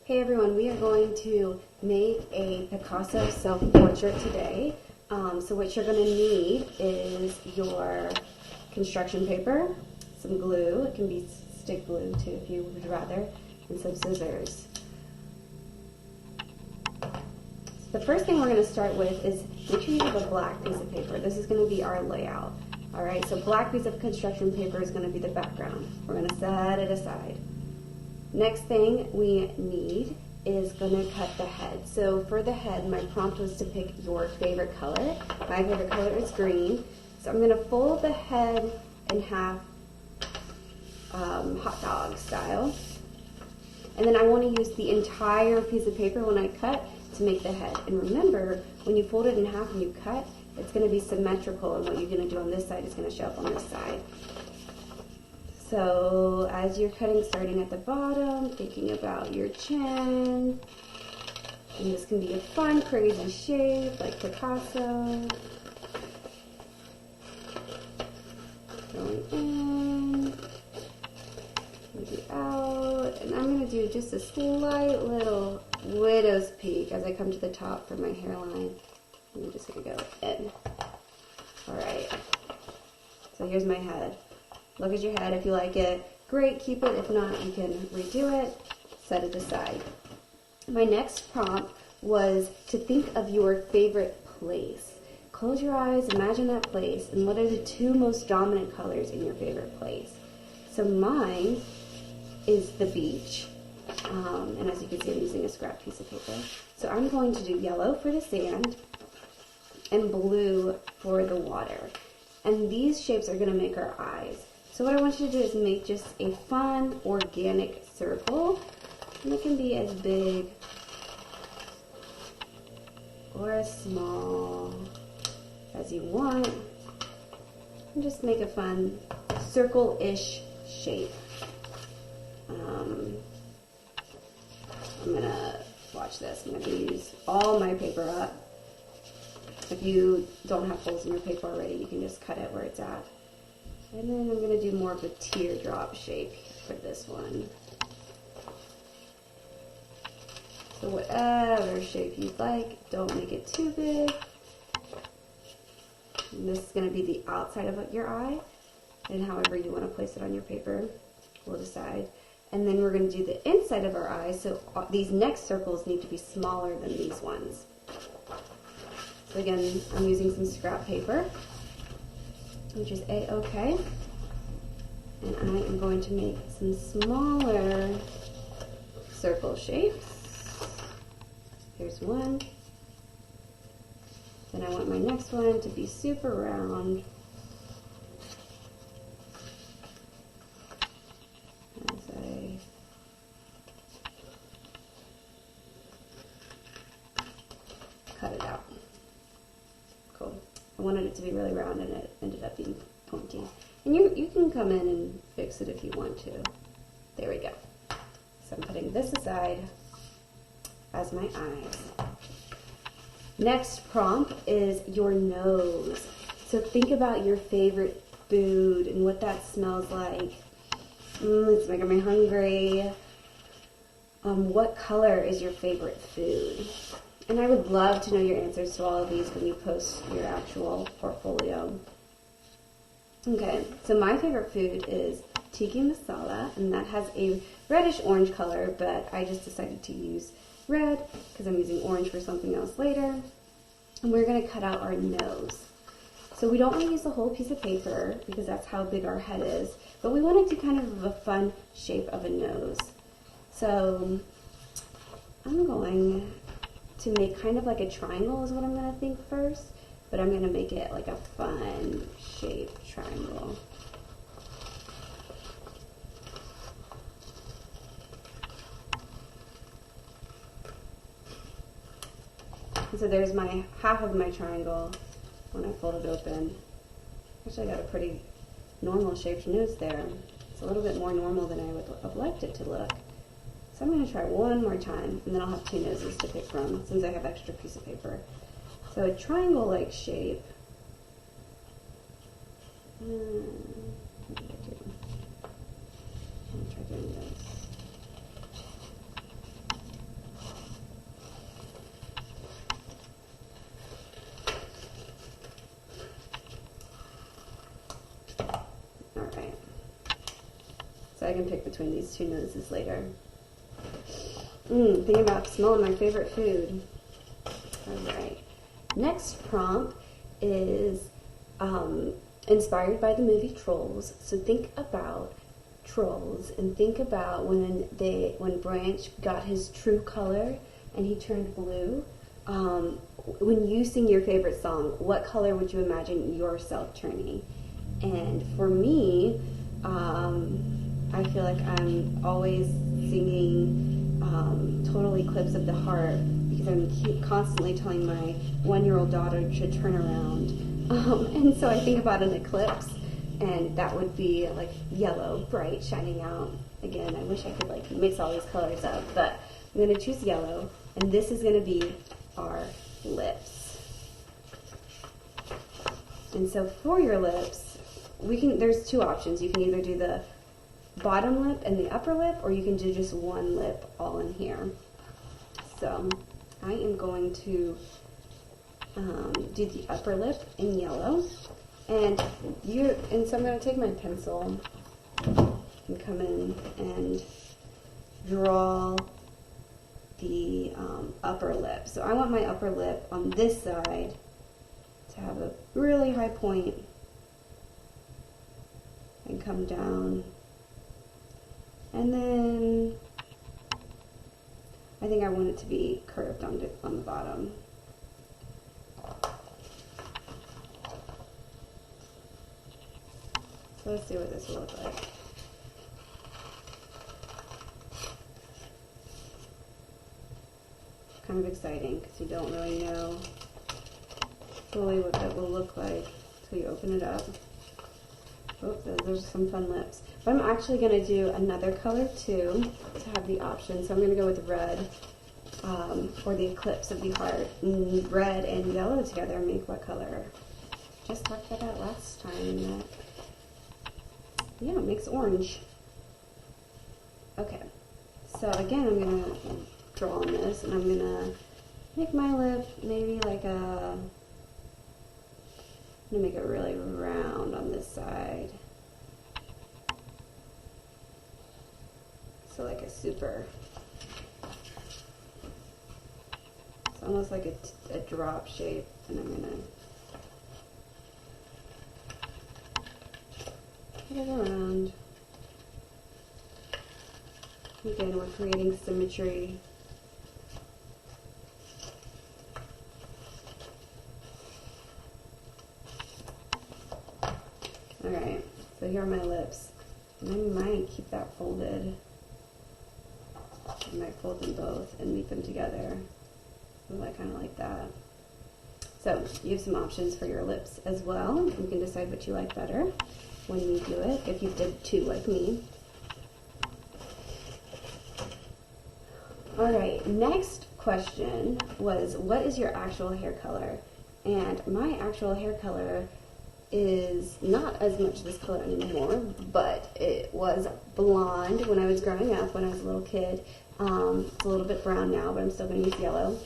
Hey everyone, we are going to make a Picasso self-portrait today. So what you're going to need is your construction paper, some glue, it can be stick glue too if you would rather, and some scissors. So the first thing we're going to start with is make sure you have a black piece of paper. This is going to be our layout. Alright, so black piece of construction paper is going to be the background. We're going to set it aside. Next thing we need is going to cut the head. So for the head, my prompt was to pick your favorite color. My favorite color is green. So I'm going to fold the head in half, hot dog style. And then I want to use the entire piece of paper when I cut to make the head. And remember, when you fold it in half and you cut, it's going to be symmetrical, and what you're going to do on this side is going to show up on this side. So as you're cutting, starting at the bottom, thinking about your chin, and this can be a fun, crazy shape like Picasso. Going in, maybe out, and I'm going to do just a slight little widow's peak as I come to the top for my hairline. I'm just going to go in. Alright, so here's my head. Look at your head. If you like it, great, keep it. If not, you can redo it, set it aside. My next prompt was to think of your favorite place. Close your eyes, imagine that place, and what are the two most dominant colors in your favorite place? So mine is the beach, and as you can see, I'm using a scrap piece of paper. So I'm going to do yellow for the sand and blue for the water. And these shapes are going to make our eyes. So what I want you to do is make just a fun, organic circle. And it can be as big or as small as you want. And just make a fun circle-ish shape. I'm going to, watch this, I'm going to use all my paper up. If you don't have holes in your paper already, you can just cut it where it's at. And then I'm going to do more of a teardrop shape for this one. So whatever shape you'd like, don't make it too big. And this is going to be the outside of your eye, and however you want to place it on your paper, we'll decide. And then we're going to do the inside of our eye, so these next circles need to be smaller than these ones. So again, I'm using some scrap paper, which is A-okay. And I am going to make some smaller circle shapes. Here's one. Then I want my next one to be super round. As I cut it out. Cool. I wanted it to be really round and it ended up being pointy. And you can come in and fix it if you want to. There we go. So I'm putting this aside as my eyes. Next prompt is your nose. So think about your favorite food and what that smells like. It's making me hungry. What color is your favorite food? And I would love to know your answers to all of these when you post your actual portfolio. Okay, so my favorite food is tiki masala, and that has a reddish-orange color, but I just decided to use red because I'm using orange for something else later. And we're going to cut out our nose. So we don't want to use the whole piece of paper because that's how big our head is, but we want it to kind of have a fun shape of a nose. So I'm going to make kind of like a triangle is what I'm going to think first, but I'm going to make it like a fun shaped triangle. And so there's my half of my triangle when I fold it open. Actually, I got a pretty normal shaped nose there. It's a little bit more normal than I would have liked it to look. So I'm going to try one more time, and then I'll have two noses to pick from since I have extra piece of paper. So a triangle-like shape. Let me try doing this. so I can pick between these two noses later. Thinking about smelling my favorite food. Alright. Next prompt is inspired by the movie Trolls. So think about Trolls and think about when Branch got his true color and he turned blue. When you sing your favorite song, what color would you imagine yourself turning? And for me, I feel like I'm always singing Total Eclipse of the Heart because I'm constantly telling my 1-year-old daughter to turn around. And so I think about an eclipse, and that would be like yellow, bright, shining out. Again, I wish I could like mix all these colors up, but I'm going to choose yellow, and this is going to be our lips. And so for your lips, there's two options. You can either do the bottom lip and the upper lip, or you can do just one lip all in here. So I am going to do the upper lip in yellow, and so I'm going to take my pencil and come in and draw the upper lip. So I want my upper lip on this side to have a really high point and come down. And then I think I want it to be curved on the bottom. So let's see what this will look like. Kind of exciting because you don't really know fully what that will look like until you open it up. Oh, those are some fun lips. But I'm actually going to do another color too to have the option. So I'm going to go with red or the Eclipse of the Heart. Red and yellow together make what color? Just talked about that last time. Yeah, it makes orange. Okay, so again, I'm going to draw on this, and I'm going to make my lip maybe like I'm going to make it really round on this side. So like a super, it's almost like a drop shape, and I'm going to put it around. Again, we're creating symmetry. Alright, so here are my lips. And I might keep that folded. I might fold them both and meet them together. So I kind of like that. So you have some options for your lips as well. You can decide what you like better when you do it, if you did two like me. Alright, next question was, what is your actual hair color? And my actual hair color is not as much this color anymore, but it was blonde when I was growing up, when I was a little kid. It's a little bit brown now, but I'm still going to use yellow.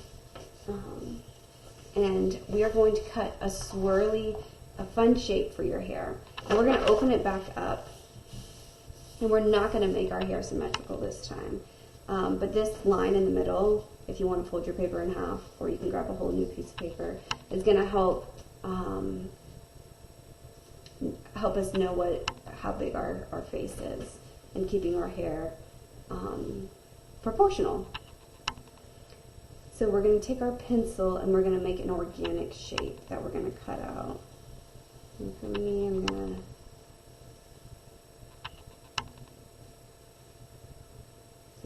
And we are going to cut a swirly, a fun shape for your hair. And we're going to open it back up. And we're not going to make our hair symmetrical this time. But this line in the middle, if you want to fold your paper in half, or you can grab a whole new piece of paper, is going to help help us know how big our face is, and keeping our hair proportional. So we're going to take our pencil and we're going to make an organic shape that we're going to cut out. And for me, I'm going to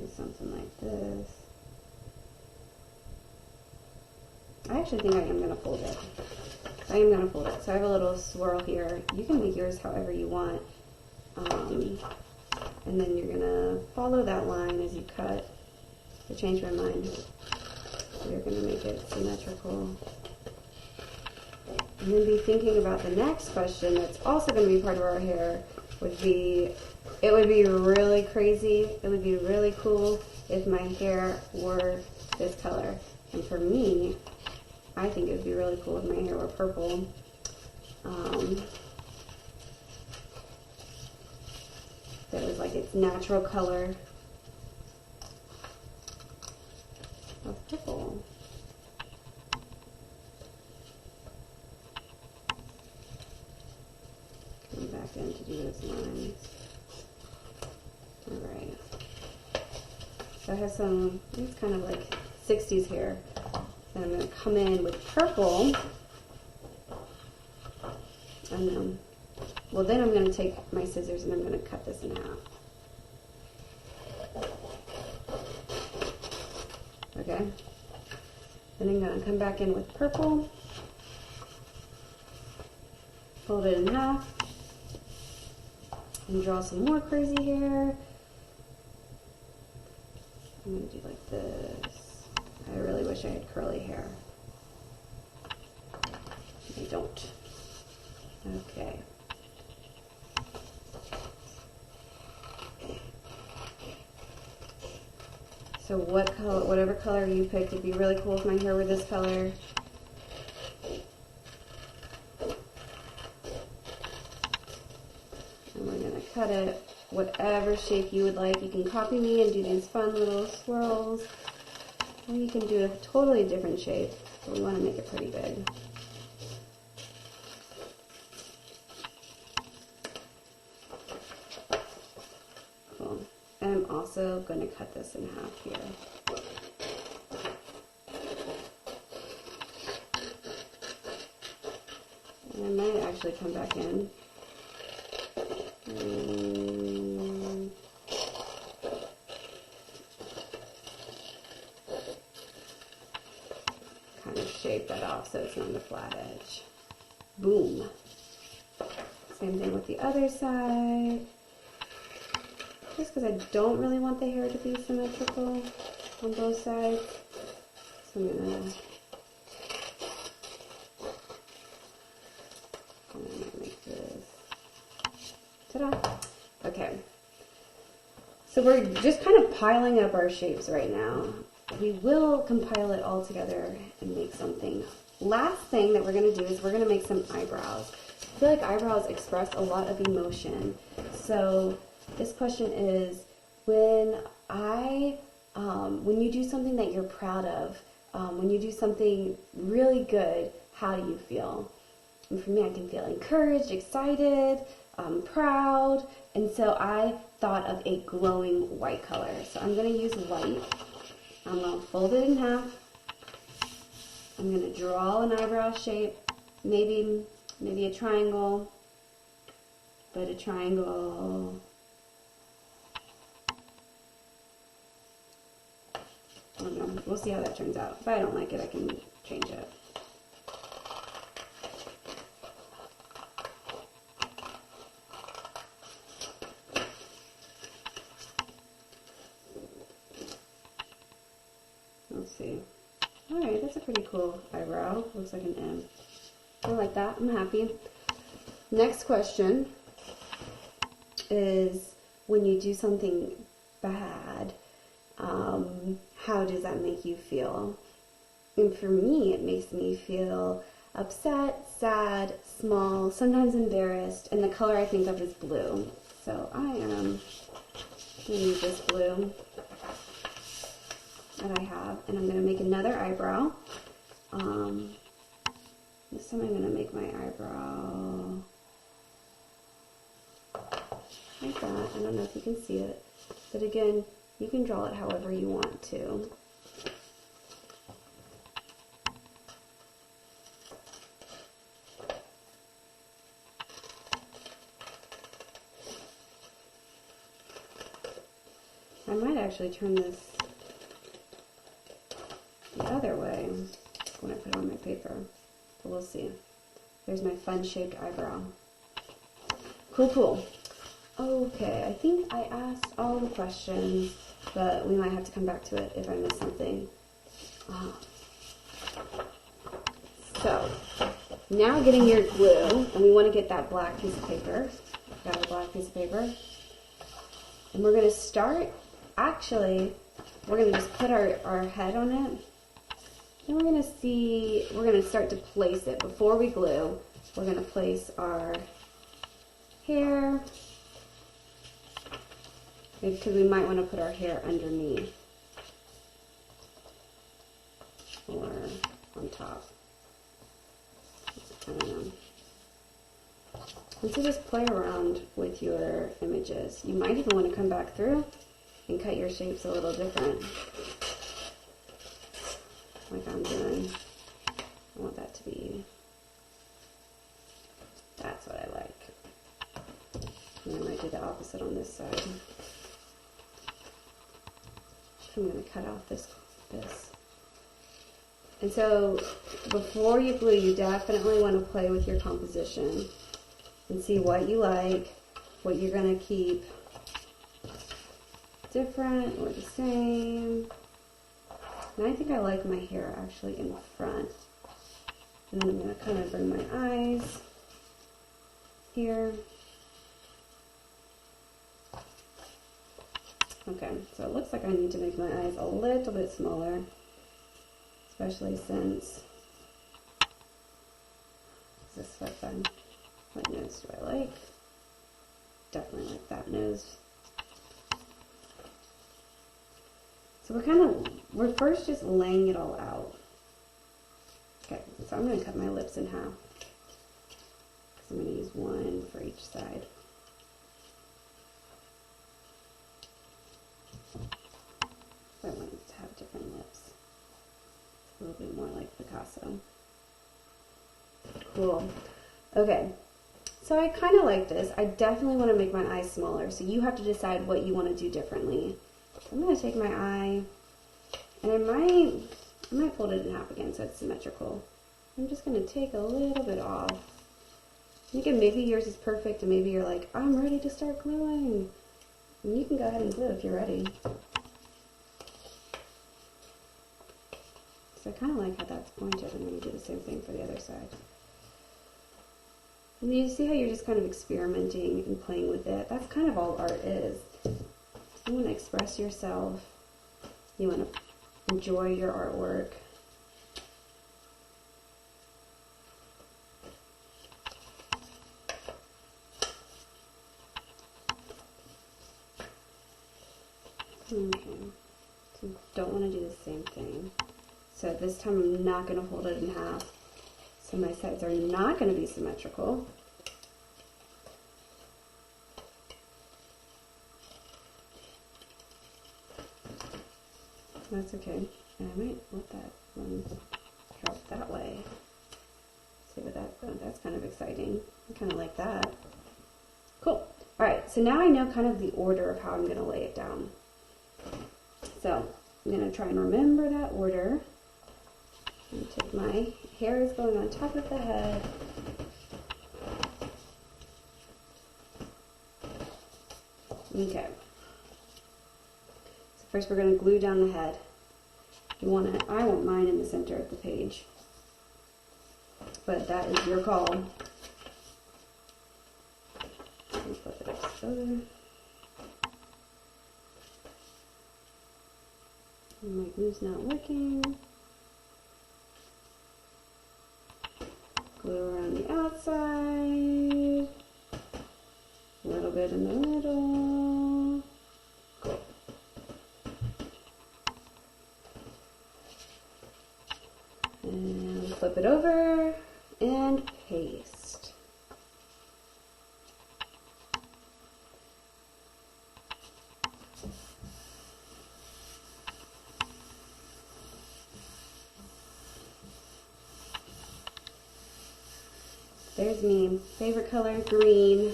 do something like this. I actually think I am going to fold it. I am going to fold it. So I have a little swirl here. You can make yours however you want. And then you're going to follow that line as you cut. I changed my mind. So you're going to make it symmetrical. And then be thinking about the next question that's also going to be part of our hair would be, it would be really crazy, it would be really cool if my hair were this color. And for me, I think it would be really cool if my hair were purple. That was like its natural color of purple. Come back in to do those lines. Alright. So I have some, it's kind of like 60s hair. And I'm going to come in with purple. And then, well, then I'm going to take my scissors and I'm going to cut this in half. Okay. Then I'm going to come back in with purple. Fold it in half. And draw some more crazy hair. I'm going to do like this. I really wish I had curly hair. I don't. Okay. So what color, whatever color you picked, it'd be really cool if my hair were this color. And we're going to cut it whatever shape you would like. You can copy me and do these fun little swirls. Or you can do a totally different shape, but we want to make it pretty big. Cool. And I'm also going to cut this in half here. And I might actually come back in. Kind of shape that off so it's on the flat edge. Boom. Same thing with the other side. Just because I don't really want the hair to be symmetrical on both sides. So I'm gonna make this. Ta-da! Okay. So we're just kind of piling up our shapes right now. We will compile it all together and make something. Last thing that we're going to do is we're going to make some eyebrows. I feel like eyebrows express a lot of emotion. So this question is, when you do something that you're proud of, when you do something really good, how do you feel? And for me, I can feel encouraged, excited, proud, and so I thought of a glowing white color. So I'm going to use white. I'm going to fold it in half. I'm going to draw an eyebrow shape, maybe a triangle, but a triangle. I don't know. We'll see how that turns out. If I don't like it, I can change it. Let's see. Alright, that's a pretty cool eyebrow. Looks like an M. I like that. I'm happy. Next question is, when you do something bad, how does that make you feel? And for me, it makes me feel upset, sad, small, sometimes embarrassed, and the color I think of is blue. So I am going to use this blue that I have, and I'm going to make another eyebrow. This time I'm going to make my eyebrow like that. I don't know if you can see it, but again, you can draw it however you want to. I might actually turn this the other way when I put it on my paper, but we'll see. There's my fun shaped eyebrow. Cool, cool. Okay, I think I asked all the questions, but we might have to come back to it if I miss something. So, now getting your glue, and we want to get that black piece of paper. Got a black piece of paper. And we're going to start, actually, we're going to just put our head on it. And we're going to start to place it. Before we glue, we're going to place our hair. because we might want to put our hair underneath or on top. I don't know. And so just play around with your images. You might even want to come back through and cut your shapes a little different. Like I'm doing. I want that to be, that's what I like. And I might do the opposite on this side. I'm going to cut off this. And so before you glue, you definitely want to play with your composition and see what you like, what you're going to keep different or the same. And I think I like my hair actually in front. And then I'm going to kind of bring my eyes here. Okay, so it looks like I need to make my eyes a little bit smaller, especially since this is what fun. What nose do I like? Definitely like that nose. So we're first just laying it all out. Okay, so I'm going to cut my lips in half, because I'm going to use one for each side. I want it to have different lips. A little bit more like Picasso. Cool. Okay, so I kind of like this. I definitely want to make my eyes smaller, so you have to decide what you want to do differently. So I'm going to take my eye, and I might fold it in half again so it's symmetrical. I'm just going to take a little bit off. Again, maybe yours is perfect, and maybe you're like, I'm ready to start gluing. And you can go ahead and glue if you're ready. So I kind of like how that's pointed. I'm going to do the same thing for the other side. And you see how you're just kind of experimenting and playing with it. That's kind of all art is. You want to express yourself. You want to enjoy your artwork. Okay. So don't want to do the same thing. So this time I'm not going to fold it in half. So my sides are not going to be symmetrical. That's okay. And I might let that one help that way. See what that's kind of exciting. I kind of like that. Cool. Alright, so now I know kind of the order of how I'm going to lay it down. So I'm going to try and remember that order. And take my hair is going on top of the head. Okay. So first we're going to glue down the head. I want mine in the center of the page. But that is your call. Flip it up further. My glue's not working. Glue around the outside. A little bit in the middle. Cool. And flip it over and paste. There's me. Favorite color, green.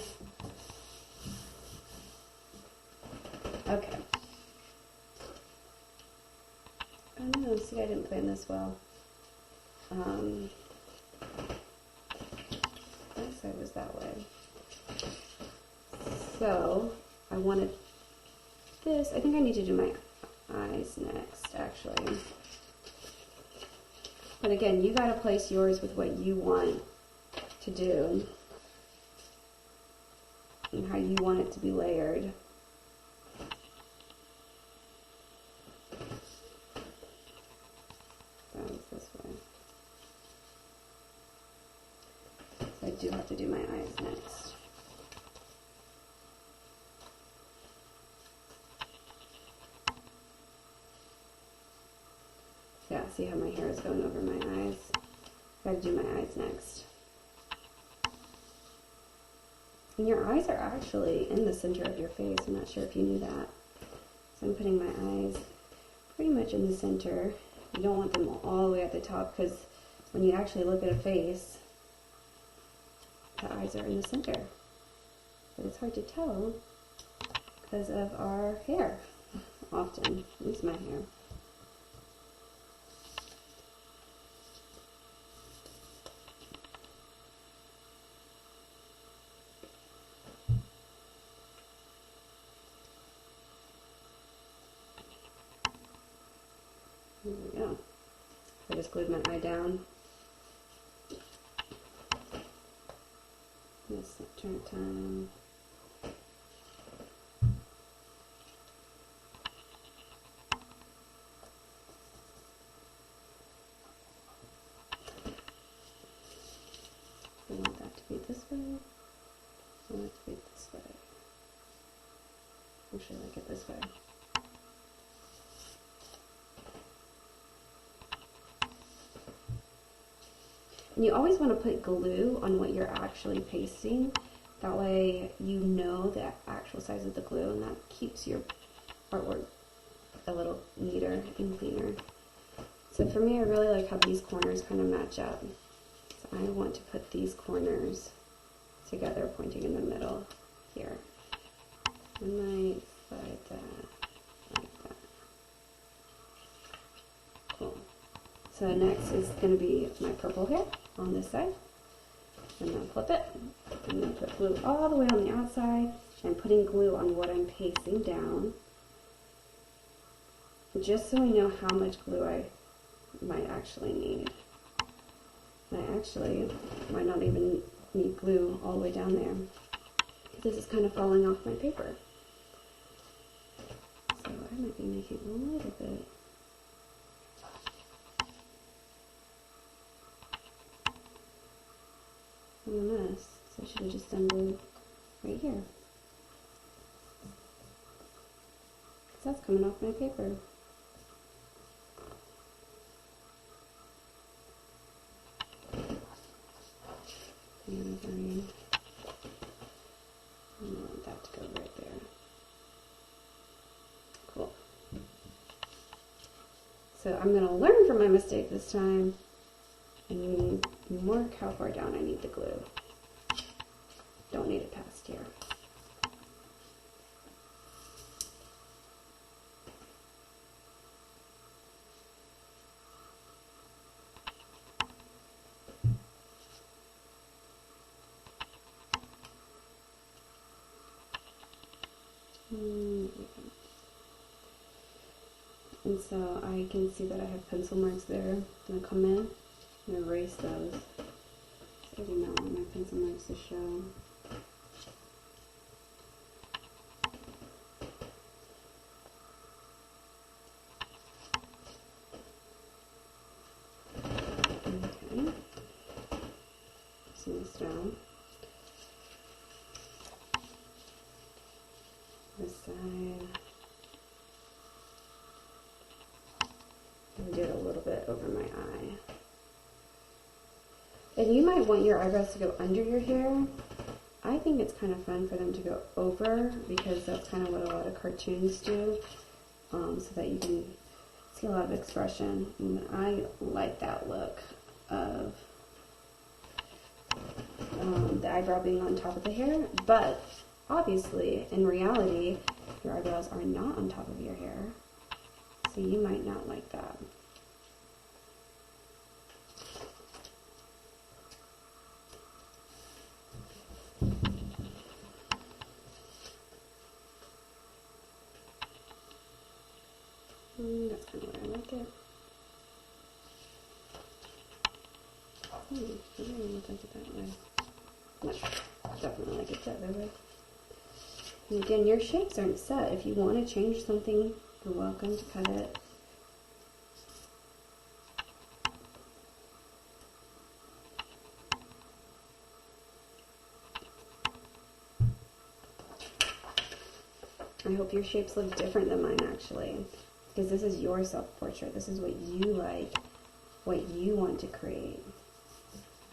Okay. Oh no, see, I didn't plan this well. That side was that way. So, I wanted this. I think I need to do my eyes next, actually. But again, you gotta place yours with what you want to do and how you want it to be layered. That was this way. So I do have to do my eyes next. see how my hair is going over my eyes. Gotta do my eyes next. And your eyes are actually in the center of your face. I'm not sure if you knew that. So I'm putting my eyes pretty much in the center. You don't want them all the way at the top because when you actually look at a face, the eyes are in the center. But it's hard to tell because of our hair, often. At least my hair. There we go. I just glued my eye down. This turn time. I want that to be this way. I want it to be this way. Actually, I like it this way. And you always want to put glue on what you're actually pasting. That way you know the actual size of the glue, and that keeps your artwork a little neater and cleaner. So for me, I really like how these corners kind of match up. So I want to put these corners together, pointing in the middle here. And like that, like that. Cool. So next is going to be my purple hair on this side. I'm going to flip it. I'm going to put glue all the way on the outside. I'm putting glue on what I'm pasting down, just so I know how much glue I might actually need. And I actually might not even need glue all the way down there, because this is kind of falling off my paper. So I might be making a little bit. A mess, so I should have just done glue right here. Because that's coming off my paper. And I want that to go right there. Cool. So I'm going to learn from my mistake this time and mark how far down I need the glue. Don't need it past here. And so I can see that I have pencil marks there. I'm going to come in and erase those. So I do not want my pencil marks to show. Okay. Pressing this down. This side. I did a little bit over my eye. And you might want your eyebrows to go under your hair. I think it's kind of fun for them to go over, because that's kind of what a lot of cartoons do, so that you can see a lot of expression. And I like that look of the eyebrow being on top of the hair, but obviously, in reality, your eyebrows are not on top of your hair. So you might not like that. That's kind of where I like it. I don't look like it that way. No, definitely like it the other way. And again, your shapes aren't set. If you want to change something, you're welcome to cut it. I hope your shapes look different than mine, actually. because this is your self-portrait. This is what you like, what you want to create.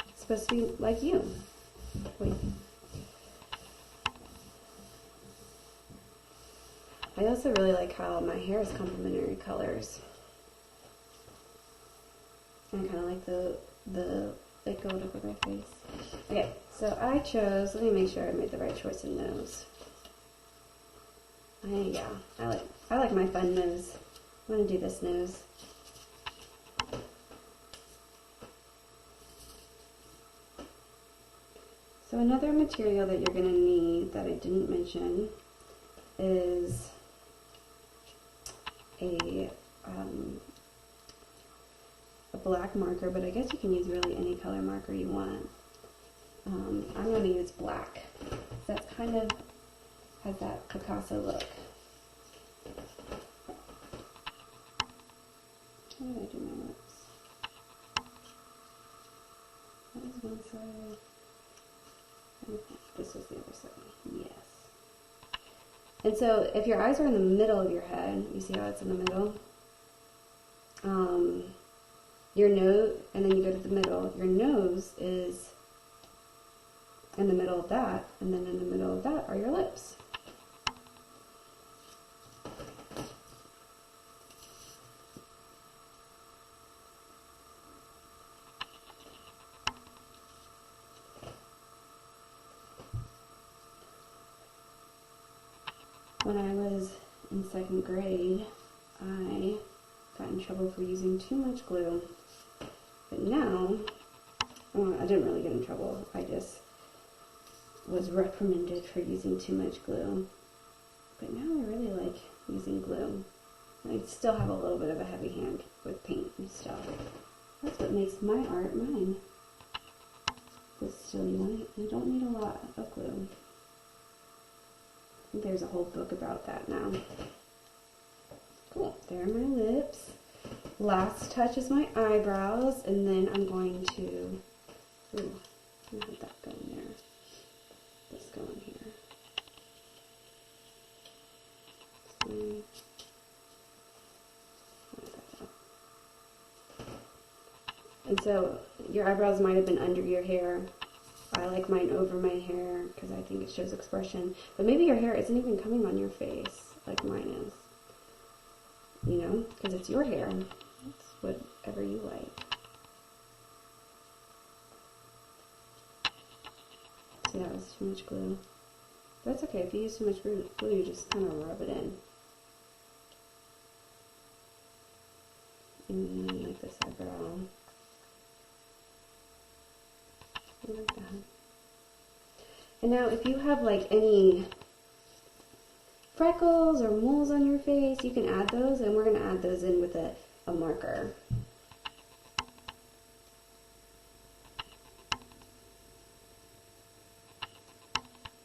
It's supposed to be like you. Wait. I also really like how my hair is complementary colors. And I kind of like the it going over my face. Okay, so I chose, let me make sure I made the right choice in nose. Yeah, I like my fun nose. I'm going to do this nose. So another material that you're going to need that I didn't mention is a black marker, but I guess you can use really any color marker you want. I'm going to use black. That kind of has that Picasso look. How did I do my lips? That was one side. This was the other side. Yes. And so if your eyes are in the middle of your head, you see how it's in the middle? Your nose, and then you go to the middle, your nose is in the middle of that, and then in the middle of that are your lips. When I was in 2nd grade, I got in trouble for using too much glue. But now, well, I didn't really get in trouble. I just was reprimanded for using too much glue. But now I really like using glue. I still have a little bit of a heavy hand with paint and stuff. That's what makes my art mine. But still, you don't need a lot of glue. I think there's a whole book about that now. Cool, there are my lips. Last touch is my eyebrows, and then I'm going to, ooh, let that go in there. This go in here. And so your eyebrows might have been under your hair. I like mine over my hair because I think it shows expression. But maybe your hair isn't even coming on your face like mine is. You know, because it's your hair. It's whatever you like. See, that was too much glue. That's okay. If you use too much glue, you just kind of rub it in. And then like this eyebrow. Like that. And now if you have like any freckles or moles on your face, you can add those, and we're going to add those in with a marker.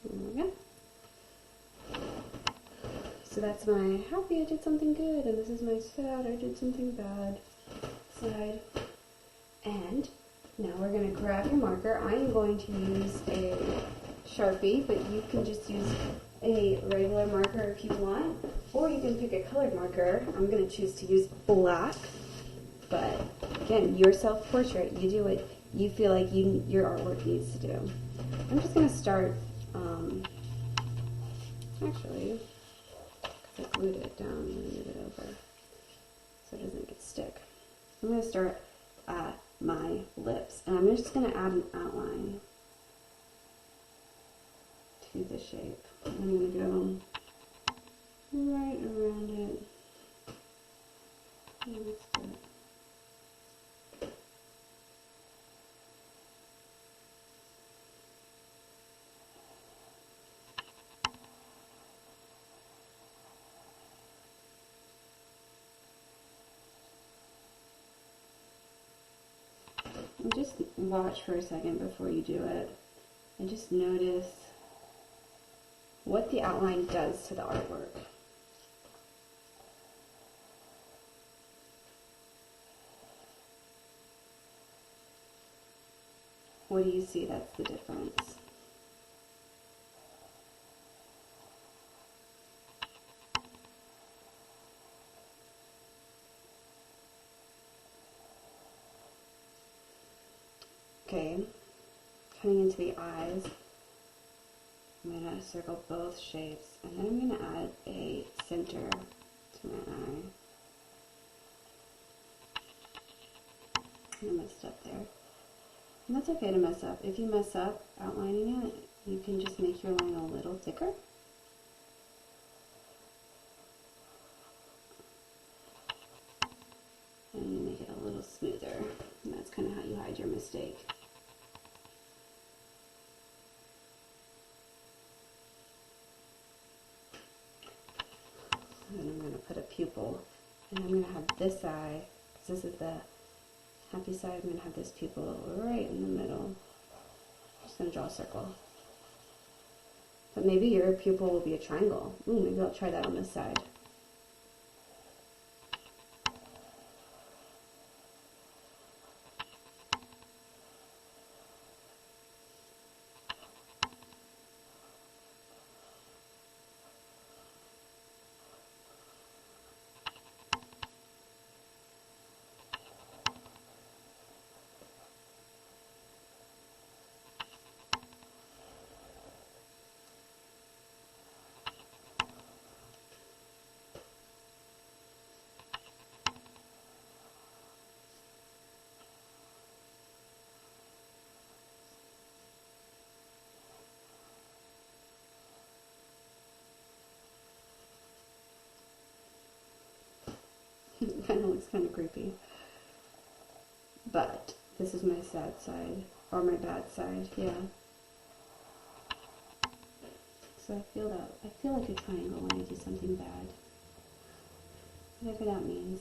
There we go. So that's my happy I did something good, and this is my sad I did something bad side. And now we're going to grab your marker. I am going to use a Sharpie, but you can just use a regular marker if you want, or you can pick a colored marker. I'm going to choose to use black, but again, your self-portrait, you do what you feel like your artwork needs to do. I'm just going to start, actually, because I glued it down and move it over so it doesn't get stick. I'm going to start at my lips, and I'm just going to add an outline to the shape. I'm going to go right around it. And let's do it. And just watch for a second before you do it, and just notice what the outline does to the artwork. What do you see that's the difference? Okay, cutting into the eyes, I'm going to circle both shapes, and then I'm going to add a center to my eye. I messed up there. And that's okay to mess up. If you mess up outlining it, you can just make your line a little thicker. And make it a little smoother. And that's kind of how you hide your mistake. And then I'm going to put a pupil. And I'm going to have this eye, because this is the happy side, I'm going to have this pupil right in the middle. I'm just going to draw a circle. But maybe your pupil will be a triangle. Ooh, maybe I'll try that on this side. It kind of looks kind of creepy. But this is my sad side, or my bad side, yeah. So I feel like a triangle when I do something bad. Whatever that means.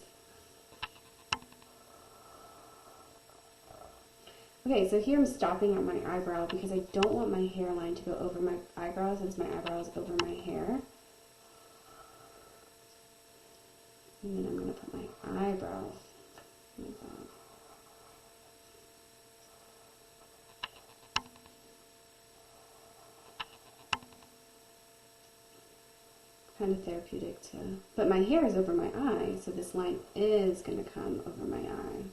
Okay, so here I'm stopping at my eyebrow because I don't want my hairline to go over my eyebrows as my eyebrows over my hair. And then I'm going to put my eyebrow like that. Kind of therapeutic too. But my hair is over my eye, so this line is going to come over my eye.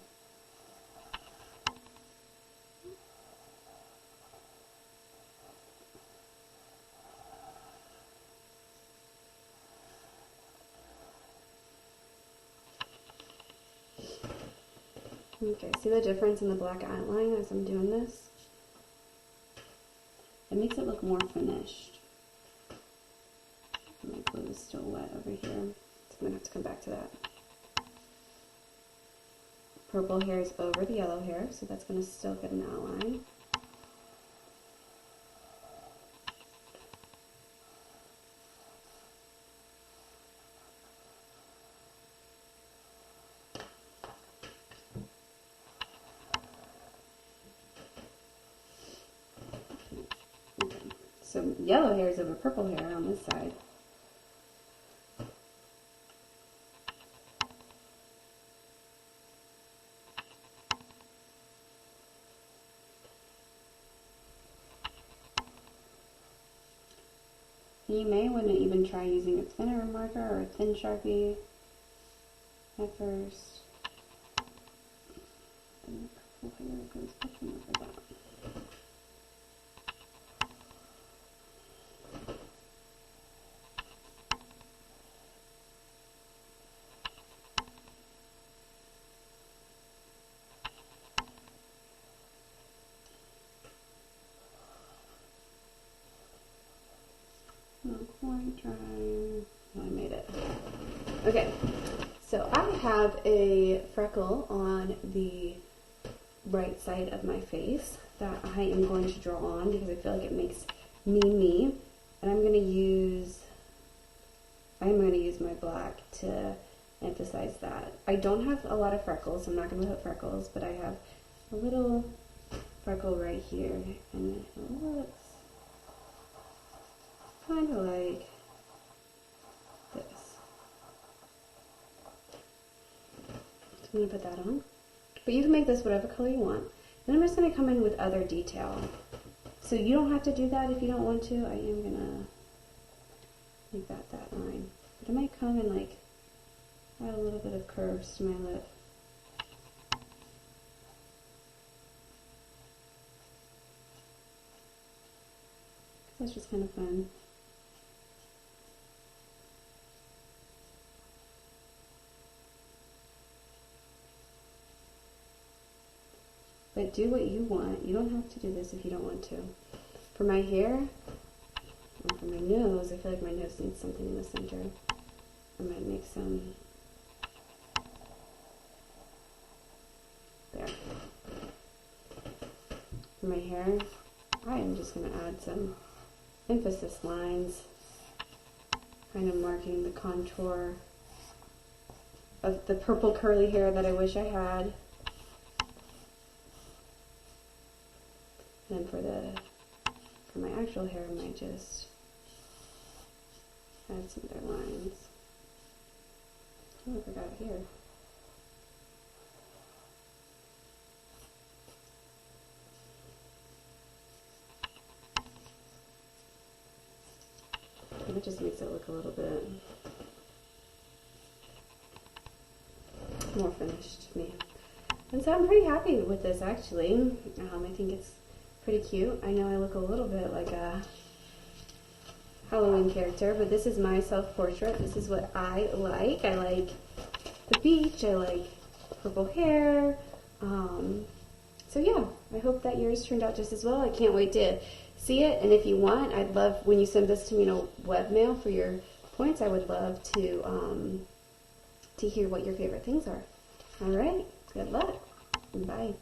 Okay, see the difference in the black outline as I'm doing this? It makes it look more finished. My glue is still wet over here, so I'm going to have to come back to that. Purple hair is over the yellow hair, so that's going to still get an outline. Okay. So yellow hair is over purple hair on this side. You may want to even try using a thinner marker or a thin Sharpie at first. And the purple hair goes up and over that. Not quite dry. Oh, I made it. Okay, so I have a freckle on the right side of my face that I am going to draw on because I feel like it makes me me, and I'm going to use my black to emphasize that. I don't have a lot of freckles, so I'm not going to put freckles, but I have a little freckle right here, and it looks kind of like this. So I'm going to put that on. But you can make this whatever color you want. Then I'm just going to come in with other detail. So you don't have to do that if you don't want to. I am going to make that line. But I might come and like add a little bit of curves to my lip. That's just kind of fun. But do what you want. You don't have to do this if you don't want to. For my hair, and for my nose, I feel like my nose needs something in the center. I might make some there. For my hair, I'm just going to add some emphasis lines, kind of marking the contour of the purple curly hair that I wish I had. And for my actual hair, I might just add some other lines. Oh, I forgot here. And it just makes it look a little bit more finished to me. And so I'm pretty happy with this, actually. I think it's pretty cute. I know I look a little bit like a Halloween character, but this is my self-portrait. This is what I like. I like the beach. I like purple hair. So yeah, I hope that yours turned out just as well. I can't wait to see it. And if you want, I'd love when you send this to me in a webmail for your points. I would love to hear what your favorite things are. All right. Good luck. Bye.